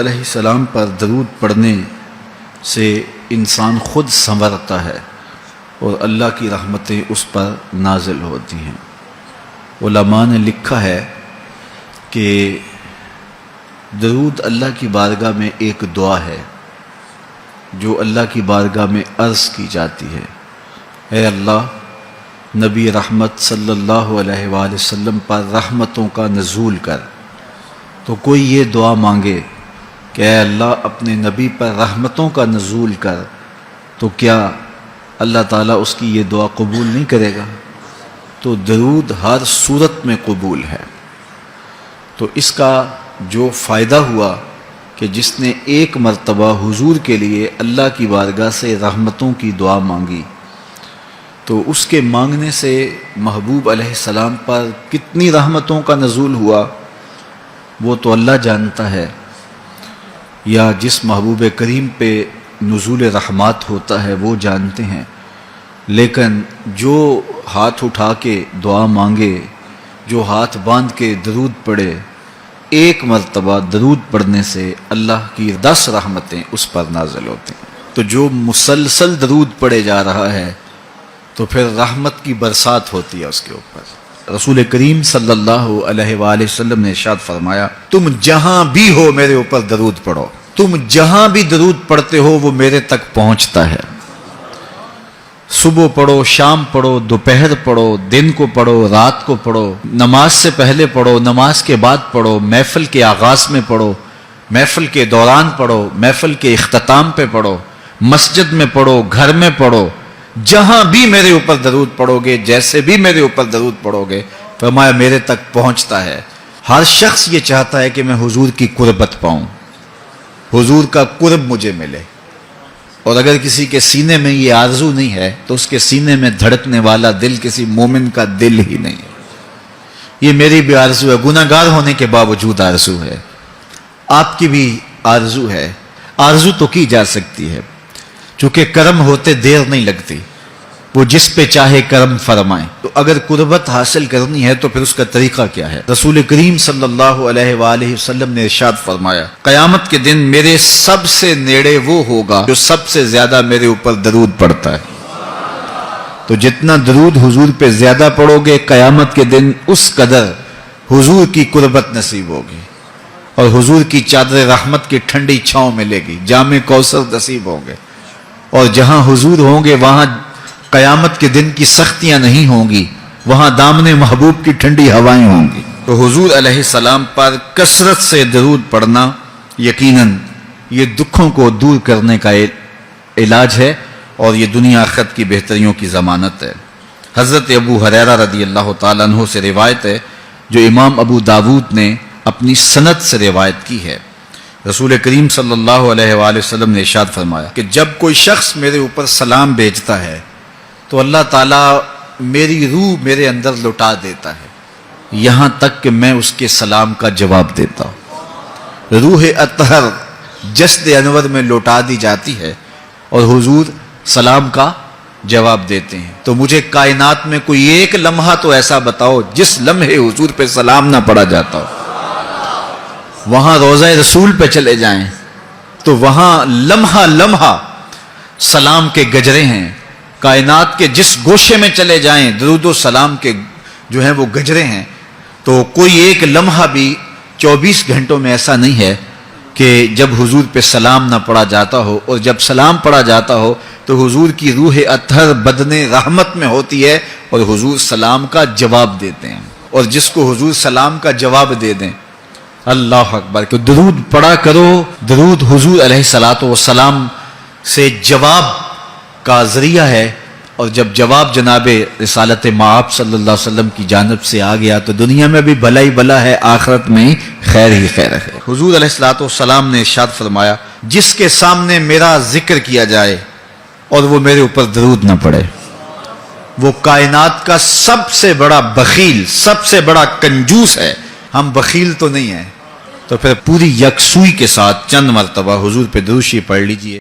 علیہ السلام پر درود پڑھنے سے انسان خود سنورتا ہے اور اللہ کی رحمتیں اس پر نازل ہوتی ہیں۔ علماء نے لکھا ہے کہ درود اللہ کی بارگاہ میں ایک دعا ہے جو اللہ کی بارگاہ میں عرض کی جاتی ہے، اے اللہ، نبی رحمت صلی اللہ علیہ وآلہ وسلم پر رحمتوں کا نزول کر۔ تو کوئی یہ دعا مانگے کہ اے اللہ اپنے نبی پر رحمتوں کا نزول کر، تو کیا اللہ تعالیٰ اس کی یہ دعا قبول نہیں کرے گا؟ تو درود ہر صورت میں قبول ہے۔ تو اس کا جو فائدہ ہوا کہ جس نے ایک مرتبہ حضور کے لیے اللہ کی بارگاہ سے رحمتوں کی دعا مانگی، تو اس کے مانگنے سے محبوب علیہ السلام پر کتنی رحمتوں کا نزول ہوا وہ تو اللہ جانتا ہے، یا جس محبوب کریم پہ نزول رحمات ہوتا ہے وہ جانتے ہیں، لیکن جو ہاتھ اٹھا کے دعا مانگے، جو ہاتھ باندھ کے درود پڑھے، ایک مرتبہ درود پڑھنے سے اللہ کی 10 رحمتیں اس پر نازل ہوتی ہیں۔ تو جو مسلسل درود پڑھے جا رہا ہے تو پھر رحمت کی برسات ہوتی ہے اس کے اوپر۔ رسول کریم صلی اللہ علیہ وآلہ وسلم نے ارشاد فرمایا، تم جہاں بھی ہو میرے اوپر درود پڑھو، تم جہاں بھی درود پڑھتے ہو وہ میرے تک پہنچتا ہے۔ صبح پڑھو، شام پڑھو، دوپہر پڑھو، دن کو پڑھو، رات کو پڑھو، نماز سے پہلے پڑھو، نماز کے بعد پڑھو، محفل کے آغاز میں پڑھو، محفل کے دوران پڑھو، محفل کے اختتام پہ پڑھو، مسجد میں پڑھو، گھر میں پڑھو، جہاں بھی میرے اوپر درود پڑھو گے، جیسے بھی میرے اوپر درود پڑھو گے، فرمایا میرے تک پہنچتا ہے۔ ہر شخص یہ چاہتا ہے کہ میں حضور کی قربت پاؤں، حضور کا قرب مجھے ملے، اور اگر کسی کے سینے میں یہ آرزو نہیں ہے تو اس کے سینے میں دھڑکنے والا دل کسی مومن کا دل ہی نہیں ہے۔ یہ میری بھی آرزو ہے، گناہ گار ہونے کے باوجود آرزو ہے، آپ کی بھی آرزو ہے، آرزو تو کی جا سکتی ہے، چونکہ کرم ہوتے دیر نہیں لگتی، وہ جس پہ چاہے کرم فرمائے۔ تو اگر قربت حاصل کرنی ہے تو پھر اس کا طریقہ کیا ہے؟ رسول کریم صلی اللہ علیہ وآلہ وسلم نے ارشاد فرمایا، قیامت کے دن میرے سب سے نیڑے وہ ہوگا جو سب سے زیادہ میرے اوپر درود پڑھتا ہے۔ تو جتنا درود حضور پہ زیادہ پڑھو گے، قیامت کے دن اس قدر حضور کی قربت نصیب ہوگی، اور حضور کی چادر رحمت کی ٹھنڈی چھاؤں ملے گی، جام کوثر نصیب ہوں گے، اور جہاں حضور ہوں گے وہاں قیامت کے دن کی سختیاں نہیں ہوں گی، وہاں دامن محبوب کی ٹھنڈی ہوائیں ہوں گی۔ تو حضور علیہ السلام پر کثرت سے درود پڑھنا یقیناً یہ دکھوں کو دور کرنے کا علاج ہے، اور یہ دنیا آخرت کی بہتریوں کی ضمانت ہے۔ حضرت ابو ہریرہ رضی اللہ تعالیٰ عنہ سے روایت ہے جو امام ابو داود نے اپنی سند سے روایت کی ہے۔ رسول کریم صلی اللہ علیہ وآلہ وسلم نے ارشاد فرمایا کہ جب کوئی شخص میرے اوپر سلام بھیجتا ہے تو اللہ تعالیٰ میری روح میرے اندر لوٹا دیتا ہے، یہاں تک کہ میں اس کے سلام کا جواب دیتا ہوں۔ روح اطہر جسد انور میں لوٹا دی جاتی ہے اور حضور سلام کا جواب دیتے ہیں۔ تو مجھے کائنات میں کوئی ایک لمحہ تو ایسا بتاؤ جس لمحے حضور پہ سلام نہ پڑا جاتا ہو۔ وہاں روضہ رسول پہ چلے جائیں تو وہاں لمحہ لمحہ سلام کے گجرے ہیں، کائنات کے جس گوشے میں چلے جائیں درود و سلام کے جو ہیں وہ گجرے ہیں۔ تو کوئی ایک لمحہ بھی 24 گھنٹوں میں ایسا نہیں ہے کہ جب حضور پہ سلام نہ پڑا جاتا ہو، اور جب سلام پڑا جاتا ہو تو حضور کی روح اطہر بدن رحمت میں ہوتی ہے اور حضور سلام کا جواب دیتے ہیں، اور جس کو حضور سلام کا جواب دے دیں، اللہ اکبر، کہ درود پڑھا کرو۔ درود حضور علیہ الصلوۃ والسلام سے جواب کا ذریعہ ہے، اور جب جواب جناب رسالت مآب صلی اللہ علیہ وسلم کی جانب سے آ گیا تو دنیا میں بھی بھلا ہی بھلا ہے، آخرت میں خیر ہی خیر ہے۔ حضور علیہ الصلوۃ والسلام نے ارشاد فرمایا، جس کے سامنے میرا ذکر کیا جائے اور وہ میرے اوپر درود نہ پڑے، وہ کائنات کا سب سے بڑا بخیل، سب سے بڑا کنجوس ہے۔ ہم بخیل تو نہیں ہیں، تو پھر پوری یکسوئی کے ساتھ چند مرتبہ حضور پہ درود شریف پڑھ لیجئے۔